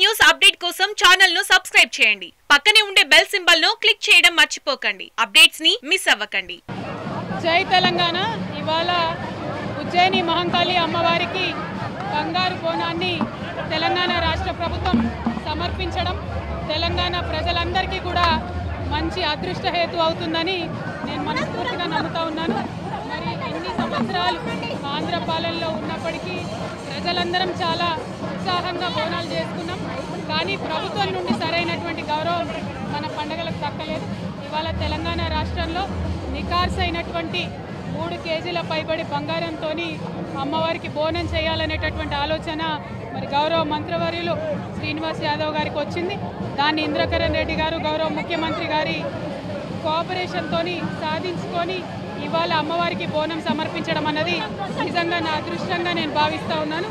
News update కోసం channel ను subscribe చేయండి. పక్కనే ఉండే బెల్ సింబల్ ను క్లిక్ చేయడం మర్చిపోకండి. అప్డేట్స్ ని మిస్ అవ్వకండి. జై తెలంగాణ. ఇవాళ ఉజ్జయిని మహంకాళి అమ్మవారికి బంగారు బోనాన్ని తెలంగాణ రాష్ట్ర ప్రభుత్వం సమర్పించడం తెలంగాణ ప్రజలందరికీ కూడా మంచి అదృష్ట హేతు అవుతుందని నేను మనస్ఫూర్తిగా నమ్ముతా ఉన్నాను. మరి ఎన్ని సంవత్సరాలు ఆంధ్ర పాలనలో ఉన్నప్పటికీ ప్రజలందరం చాలా ఉత్సాహంగా బోనాలు చేసుకున్నాం. కానీ ప్రభుత్వం నుండి సరైనటువంటి గౌరవం మన పండుగలకు దక్కలేదు. ఇవాళ తెలంగాణ రాష్ట్రంలో నికార్సైనటువంటి 3 కేజీల పైబడి బంగారంతో అమ్మవారికి బోనం చేయాలనేటటువంటి ఆలోచన మరి గౌరవ మంత్రివర్యులు శ్రీనివాస్ యాదవ్ గారికి వచ్చింది. దాన్ని ఇంద్రకరణ్ రెడ్డి గారు గౌరవ ముఖ్యమంత్రి గారి కోఆపరేషన్తో సాధించుకొని ఇవాళ అమ్మవారికి బోనం సమర్పించడం అన్నది నిజంగా నా అదృష్టంగా నేను భావిస్తూ ఉన్నాను.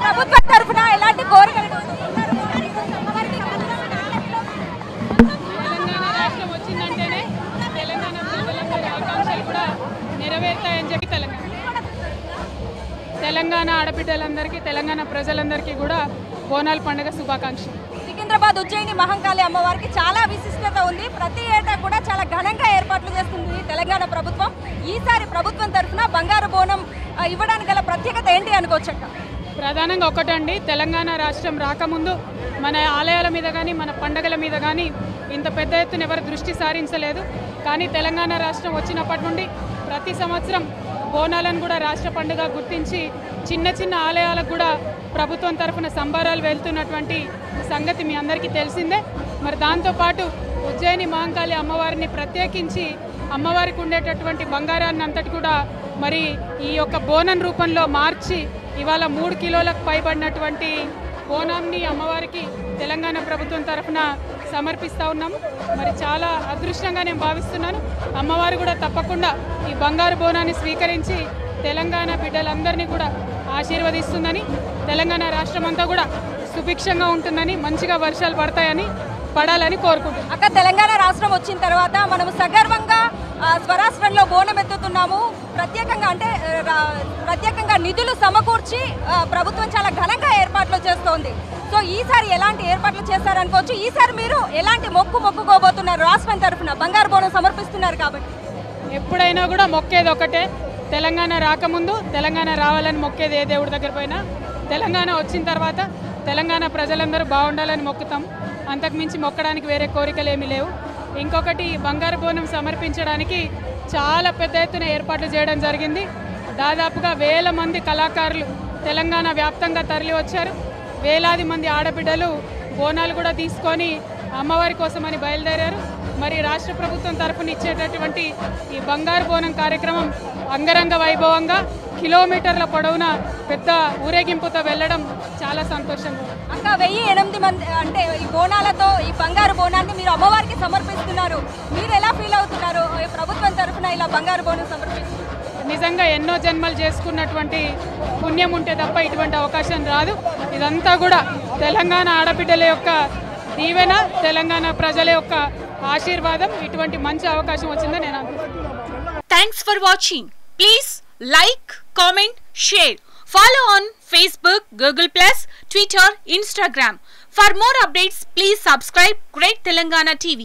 ప్రభుత్వం తరఫున ఎలాంటి కోరికలు తెలంగాణ రాష్ట్రం వచ్చిందంటేనే తెలంగాణ ప్రజలందరి ఆకాంక్షలు కూడా నెరవేరుతాయని చెప్పి తెలంగాణ ఆడబిడ్డలందరికీ తెలంగాణ ప్రజలందరికీ కూడా బోనాల పండుగ శుభాకాంక్షలు. సికింద్రాబాద్ ఉజ్జయిని మహంకాళి అమ్మవారికి చాలా విశిష్టత ఉంది. ప్రతి ఏటా కూడా చాలా ఘనంగా ఏర్పాట్లు చేస్తుంది తెలంగాణ ప్రభుత్వం. ఈసారి ప్రభుత్వం తరఫున బంగారు బోనం ఇవ్వడానికి గల ప్రత్యేకత ఏంటి అనుకోవచ్చట? ప్రధానంగా ఒకటండి, తెలంగాణ రాష్ట్రం రాకముందు మన ఆలయాల మీద కానీ మన పండుగల మీద కానీ ఇంత పెద్ద ఎత్తున ఎవరు దృష్టి సారించలేదు. కానీ తెలంగాణ రాష్ట్రం వచ్చినప్పటి నుండి ప్రతి సంవత్సరం బోనాలను కూడా రాష్ట్ర పండుగ గుర్తించి చిన్న చిన్న ఆలయాలకు కూడా ప్రభుత్వం తరఫున సంబరాలు వెళ్తున్నటువంటి సంగతి మీ అందరికీ తెలిసిందే. మరి దాంతోపాటు ఉజ్జయిని మహంకాళి అమ్మవారిని ప్రత్యేకించి అమ్మవారికి ఉండేటటువంటి బంగారాన్ని అంతటి కూడా మరి ఈ యొక్క బోనం రూపంలో మార్చి ఇవాళ 3 కిలోలకు పైబడినటువంటి బోనాన్ని అమ్మవారికి తెలంగాణ ప్రభుత్వం తరఫున సమర్పిస్తూ ఉన్నాము. మరి చాలా అదృష్టంగా నేను భావిస్తున్నాను. అమ్మవారు కూడా తప్పకుండా ఈ బంగారు బోనాన్ని స్వీకరించి తెలంగాణ బిడ్డలందరినీ కూడా ఆశీర్వదిస్తుందని, తెలంగాణ రాష్ట్రం అంతా కూడా సుభిక్షంగా ఉంటుందని, మంచిగా వర్షాలు పడాలని కోరుకుంటున్నాను. అక్కడ తెలంగాణ రాష్ట్రం వచ్చిన తర్వాత మనము సగర్వంగా స్వరాష్ట్రంలో బోనం ఎత్తుతున్నాము. ప్రత్యేకంగా నిధులు సమకూర్చి ప్రభుత్వం చాలా ఘనంగా ఏర్పాట్లు చేస్తోంది. సో ఈసారి ఎలాంటి ఏర్పాట్లు చేస్తారనుకోవచ్చు? ఈసారి మీరు ఎలాంటి మొక్కుకోబోతున్నారు? రాష్ట్రం తరఫున బంగారు బోనం సమర్పిస్తున్నారు కాబట్టి ఎప్పుడైనా కూడా మొక్కేది ఒకటే. తెలంగాణ రాకముందు తెలంగాణ రావాలని మొక్కేది ఏ దేవుడి దగ్గర పోయినా. తెలంగాణ వచ్చిన తర్వాత తెలంగాణ ప్రజలందరూ బాగుండాలని మొక్కుతాం. అంతకుమించి మొక్కడానికి వేరే కోరికలు ఏమీ లేవు. ఇంకొకటి, బంగారు బోనం సమర్పించడానికి చాలా పెద్ద ఎత్తున ఏర్పాట్లు చేయడం జరిగింది. దాదాపుగా 1000 మంది కళాకారులు తెలంగాణ వ్యాప్తంగా తరలి వచ్చారు. వేలాది మంది ఆడబిడ్డలు బోనాలు కూడా తీసుకొని అమ్మవారి కోసమని బయలుదేరారు. మరి రాష్ట్ర ప్రభుత్వం తరఫున ఇచ్చేటటువంటి ఈ బంగారు బోనం కార్యక్రమం అంగరంగ వైభవంగా కిలోమీటర్ల పొడవున పెద్ద ఊరేగింపుతో వెళ్ళడం చాలా సంతోషంగా. అక్క 1008 మంది అంటే ఈ బోనాలతో ఈ బంగారు బోనాన్ని మీరు అమ్మవారికి సమర్పిస్తున్నారు. మీరు ఎలా ఫీల్ అవుతున్నారు? ప్రభుత్వం తరఫున ఇలా బంగారు బోనం సమర్పిస్తున్నారు. నిజంగా ఎన్నో జన్మలు చేసుకున్నటువంటి పుణ్యం ఉంటే తప్ప ఇటువంటి అవకాశం రాదు. ఇదంతా కూడా తెలంగాణ ఆడబిడ్డల యొక్క దీవెన, తెలంగాణ ప్రజల యొక్క ఆశీర్వాదం. ఇటువంటి మంచి అవకాశం వచ్చిందని నేను అనుకుంటున్నాను. Thanks for watching. Please like, comment, share. Follow on Facebook, Google+, Twitter, Instagram. For more updates, please subscribe Great Telangana TV.